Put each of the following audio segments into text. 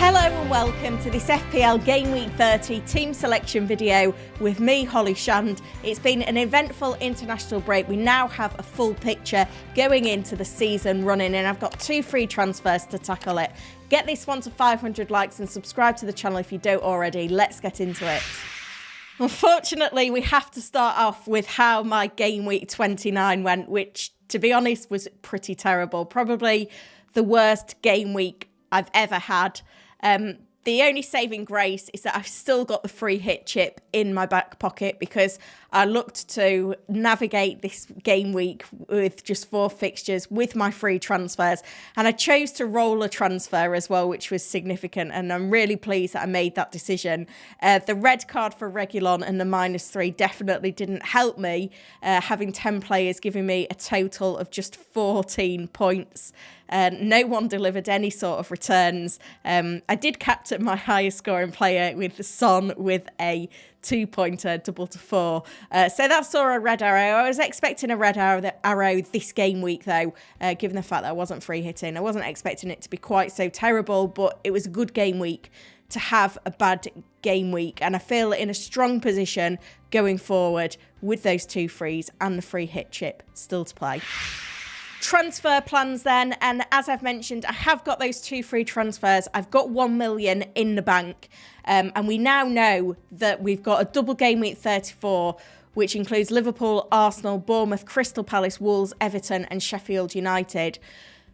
Hello and welcome to this FPL Gameweek 30 team selection video with me, Holly Shand. It's been an eventful international break. We now have a full picture going into the season running, and I've got 2 free transfers to tackle it. Get this one to 500 likes and subscribe to the channel if you don't already. Let's get into it. Unfortunately, we have to start off with how my Game Week 29 went, which, to be honest, was pretty terrible. Probably the worst game week I've ever had. The only saving grace is that I've still got the free hit chip in my back pocket because I looked to navigate this game week with just 4 fixtures with my free transfers, and I chose to roll a transfer as well, which was significant, and I'm really pleased that I made that decision. The red card for Reguilon and the -3 definitely didn't help me, having 10 players giving me a total of just 14 points. No one delivered any sort of returns. I did captain my highest scoring player with Son with a 2-pointer, double to 4. So that saw a red arrow. I was expecting a red arrow this game week, though, given the fact that I wasn't free hitting. I wasn't expecting it to be quite so terrible, but it was a good game week to have a bad game week. And I feel in a strong position going forward with those 2 frees and the free hit chip still to play. Transfer plans then, and as I've mentioned, I have got those 2 free transfers. I've got 1 million in the bank, and we now know that we've got a double game week 34, which includes Liverpool, Arsenal, Bournemouth, Crystal Palace, Wolves, Everton and Sheffield United.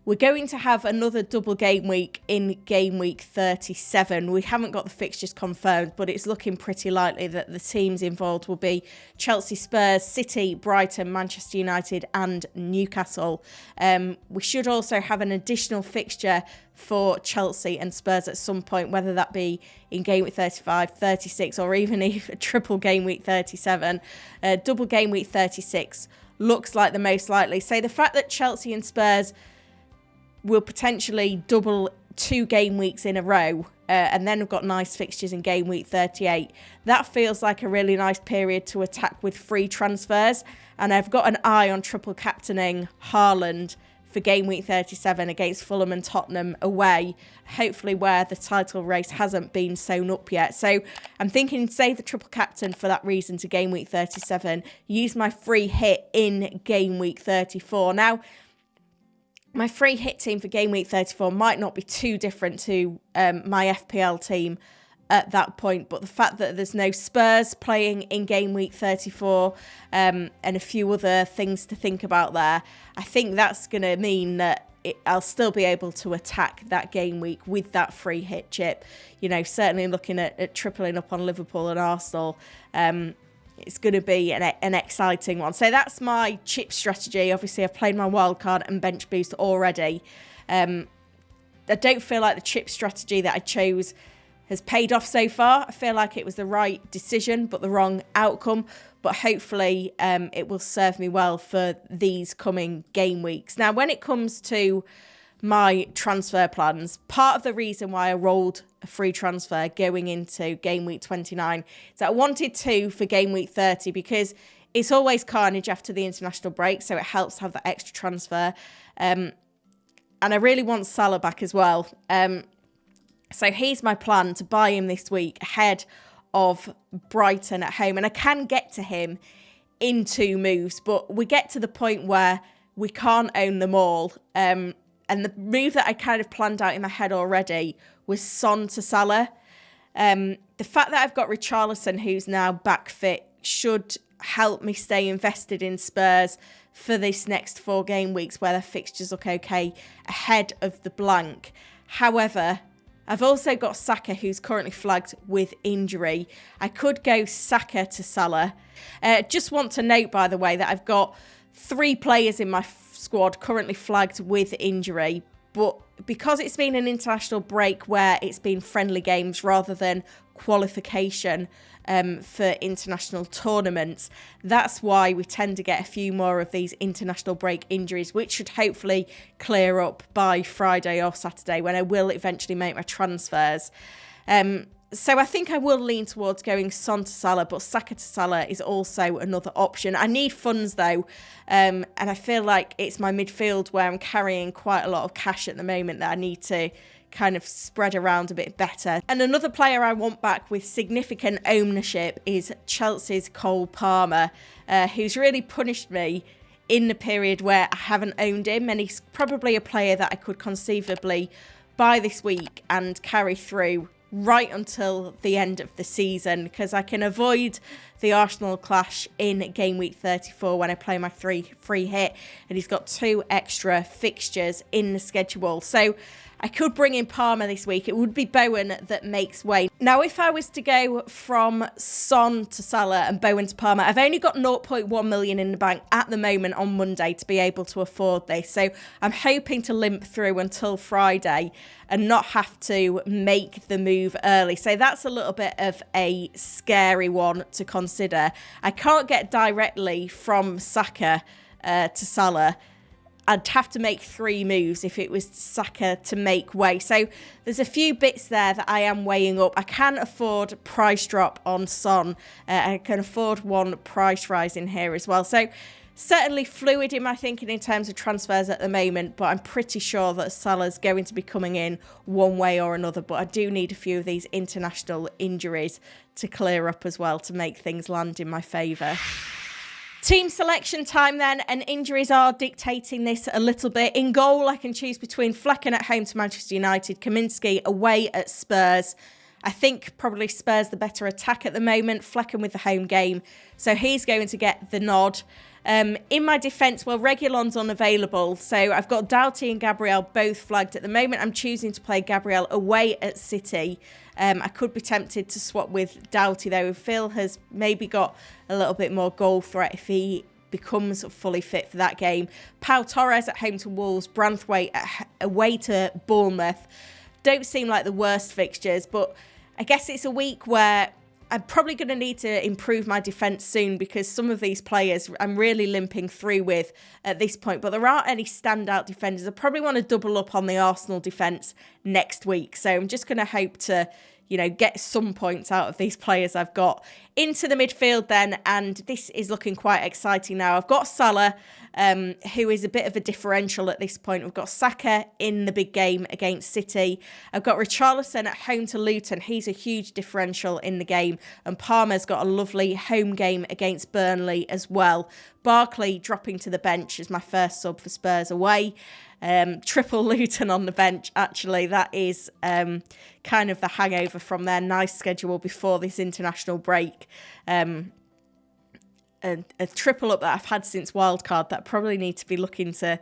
We're going to have another double game week in game week 37. We haven't got the fixtures confirmed, but it's looking pretty likely that the teams involved will be Chelsea, Spurs, City, Brighton, Manchester United and Newcastle. We should also have an additional fixture for Chelsea and Spurs at some point, whether that be in game week 35, 36 or even a triple game week 37. Double game week 36 looks like the most likely. So the fact that Chelsea and Spurs will potentially double 2 game weeks in a row, and then we've got nice fixtures in game week 38. That feels like a really nice period to attack with free transfers, and I've got an eye on triple captaining Haaland for game week 37 against Fulham and Tottenham away, hopefully where the title race hasn't been sewn up yet. So I'm thinking save the triple captain for that reason to game week 37, use my free hit in game week 34. Now, my free hit team for game week 34 might not be too different to my FPL team at that point, but the fact that there's no Spurs playing in game week 34 and a few other things to think about there, I think that's going to mean that I'll still be able to attack that game week with that free hit chip. You know, certainly looking at tripling up on Liverpool and Arsenal. It's going to be an exciting one. So that's my chip strategy. Obviously, I've played my wildcard and bench boost already. I don't feel like the chip strategy that I chose has paid off so far. I feel like it was the right decision, but the wrong outcome. But hopefully, it will serve me well for these coming game weeks. Now, when it comes to my transfer plans, part of the reason why I rolled a free transfer going into game week 29 is that I wanted 2 for game week 30 because it's always carnage after the international break, so it helps have that extra transfer. And I really want Salah back as well. So here's my plan to buy him this week ahead of Brighton at home. And I can get to him in 2 moves, but we get to the point where we can't own them all. And the move that I kind of planned out in my head already was Son to Salah. The fact that I've got Richarlison, who's now back fit, should help me stay invested in Spurs for this next 4 game weeks where their fixtures look okay ahead of the blank. However, I've also got Saka, who's currently flagged with injury. I could go Saka to Salah. Just want to note, by the way, that I've got 3 players in my squad currently flagged with injury, but because it's been an international break where it's been friendly games rather than qualification for international tournaments, that's why we tend to get a few more of these international break injuries, which should hopefully clear up by Friday or Saturday when I will eventually make my transfers. So I think I will lean towards going Son to Salah, but Saka to Salah is also another option. I need funds though, and I feel like it's my midfield where I'm carrying quite a lot of cash at the moment that I need to kind of spread around a bit better. And another player I want back with significant ownership is Chelsea's Cole Palmer, who's really punished me in the period where I haven't owned him, and he's probably a player that I could conceivably buy this week and carry through right until the end of the season, because I can avoid the Arsenal clash in game week 34 when I play my free hit, and he's got 2 extra fixtures in the schedule. So I could bring in Palmer this week. It would be Bowen that makes way. Now, if I was to go from Son to Salah and Bowen to Palmer, I've only got 0.1 million in the bank at the moment on Monday to be able to afford this. So I'm hoping to limp through until Friday and not have to make the move early. So that's a little bit of a scary one to consider. I can't get directly from Saka to Salah. I'd have to make 3 moves if it was Saka to make way. So there's a few bits there that I am weighing up. I can afford price drop on Son. I can afford 1 price rise in here as well. So certainly fluid in my thinking in terms of transfers at the moment, but I'm pretty sure that Salah's going to be coming in one way or another. But I do need a few of these international injuries to clear up as well to make things land in my favour. Team selection time then, and injuries are dictating this a little bit. In goal, I can choose between Flecken at home to Manchester United, Kaminski away at Spurs. I think probably Spurs the better attack at the moment, Flecken with the home game, so he's going to get the nod. In my defence, well, Reguilon's unavailable, so I've got Doughty and Gabriel both flagged at the moment. I'm choosing to play Gabriel away at City. I could be tempted to swap with Doughty, though. Phil has maybe got a little bit more goal threat if he becomes fully fit for that game. Pau Torres at home to Wolves, Branthwaite away to Bournemouth. Don't seem like the worst fixtures, but I guess it's a week where I'm probably going to need to improve my defence soon, because some of these players I'm really limping through with at this point. But there aren't any standout defenders. I probably want to double up on the Arsenal defence next week. So I'm just going to hope to, get some points out of these players I've got. Into the midfield then, and this is looking quite exciting now. I've got Salah, who is a bit of a differential at this point. We've got Saka in the big game against City. I've got Richarlison at home to Luton. He's a huge differential in the game. And Palmer's got a lovely home game against Burnley as well. Barkley dropping to the bench as my first sub for Spurs away. Triple Luton on the bench, actually. That is kind of the hangover from their nice schedule before this international break. A triple up that I've had since wildcard that I probably need to be looking to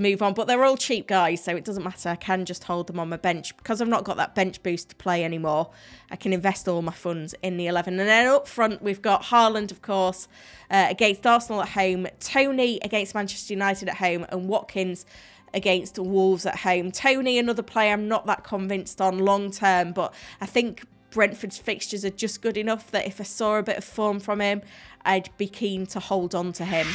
move on. But they're all cheap guys, so it doesn't matter. I can just hold them on my bench. Because I've not got that bench boost to play anymore, I can invest all my funds in the 11. And then up front, we've got Haaland, of course, against Arsenal at home, Tony against Manchester United at home, and Watkins against Wolves at home. Tony, another player I'm not that convinced on long term, but I think Brentford's fixtures are just good enough that if I saw a bit of form from him, I'd be keen to hold on to him.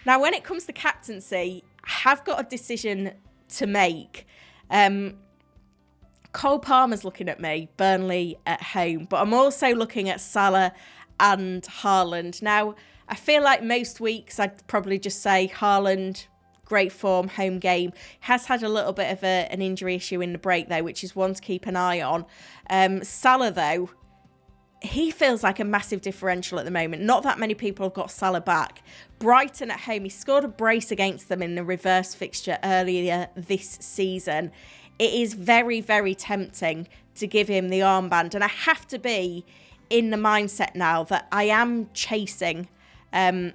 Now, when it comes to captaincy, I have got a decision to make. Cole Palmer's looking at me, Burnley at home, but I'm also looking at Salah and Haaland. Now, I feel like most weeks I'd probably just say Haaland, great form, home game. Has had a little bit of an injury issue in the break, though, which is one to keep an eye on. Salah, though, he feels like a massive differential at the moment. Not that many people have got Salah back. Brighton at home, he scored a brace against them in the reverse fixture earlier this season. It is very, very tempting to give him the armband. And I have to be in the mindset now that I am chasing. I'm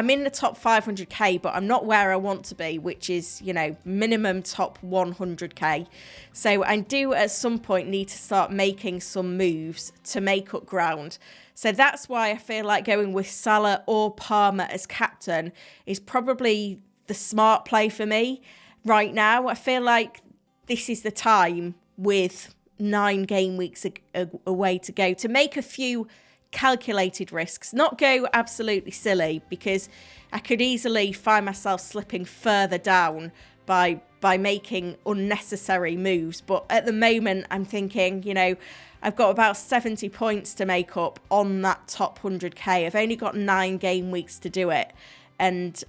in the top 500k, but I'm not where I want to be, which is, minimum top 100k. So I do at some point need to start making some moves to make up ground. So that's why I feel like going with Salah or Palmer as captain is probably the smart play for me right now. I feel like this is the time, with 9 game weeks away to go, to make a few calculated risks, not go absolutely silly, because I could easily find myself slipping further down by making unnecessary moves. But at the moment, I'm thinking, I've got about 70 points to make up on that top 100k. I've only got 9 game weeks to do it. And,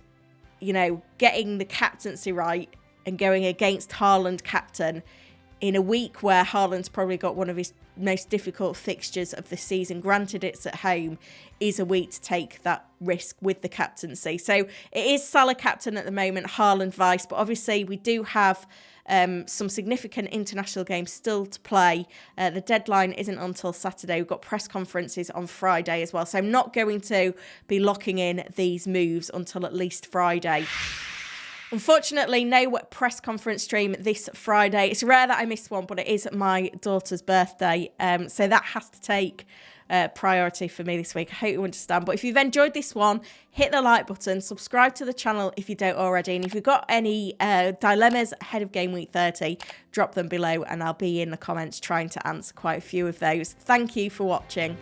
getting the captaincy right and going against Haaland captain in a week where Haaland's probably got one of his most difficult fixtures of the season, granted it's at home, is a week to take that risk with the captaincy. So it is Salah captain at the moment, Haaland vice, but obviously we do have some significant international games still to play. The deadline isn't until Saturday. We've got press conferences on Friday as well. So I'm not going to be locking in these moves until at least Friday. Unfortunately, no press conference stream this Friday. It's rare that I miss one, but it is my daughter's birthday. So that has to take priority for me this week. I hope you understand. But if you've enjoyed this one, hit the like button, subscribe to the channel if you don't already. And if you've got any dilemmas ahead of Game Week 30, drop them below and I'll be in the comments trying to answer quite a few of those. Thank you for watching.